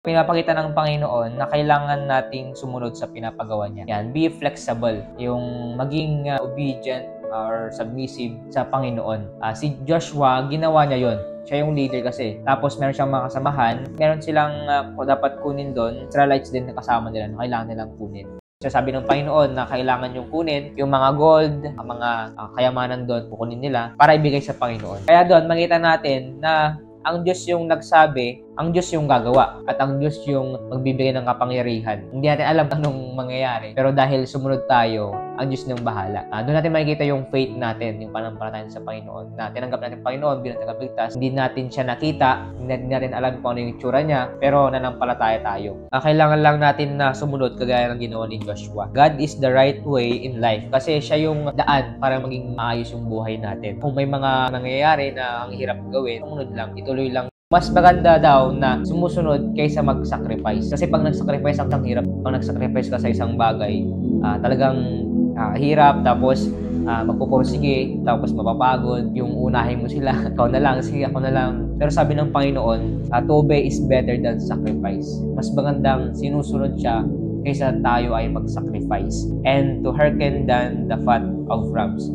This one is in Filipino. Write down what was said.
Pinapakita ng Panginoon na kailangan nating sumunod sa pinapagawa niya. Yan, be flexible. Yung maging obedient or submissive sa Panginoon. Si Joshua, ginawa niya yon. Siya yung leader kasi. Tapos meron siyang mga kasamahan. Meron silang dapat kunin doon. Israelites din na kasama nila na kailangan nilang kunin. Sabi ng Panginoon na kailangan yung kunin yung mga gold, ang mga kayamanan doon, kukunin nila para ibigay sa Panginoon. Kaya doon, makita natin na ang Diyos yung nagsabi, ang Diyos yung gagawa, at ang Diyos yung magbibigay ng kapangyarihan. Hindi natin alam anong mangyayari, pero dahil sumunod tayo, ang Diyos nang bahala. Doon natin makikita yung faith natin, yung panampalataya sa Panginoon, na tinanggap natin Panginoon bilang tagapagligtas. Hindi natin siya nakita, hindi natin alam kung ano yung itsura niya, pero nanampalataya tayo. Kailangan lang natin na sumunod kagaya ng ginawa ni Joshua. God is the right way in life, kasi siya yung daan para maging maayos yung buhay natin. Kung may mga nangyayari na ang hirap gawin, sumunod lang, ituloy lang. Mas maganda daw na sumusunod kaysa mag-sacrifice. Kasi pag nag-sacrifice, ang hirap. Pag nag-sacrifice ka sa isang bagay, talagang hirap, tapos magpupursige, tapos mapapagod, yung unahin mo sila, ikaw na lang, sige ako na lang. Pero sabi ng Panginoon, to obey is better than sacrifice. Mas magandang sinusunod siya kaysa tayo ay mag-sacrifice. And to hearken than the fat of rams.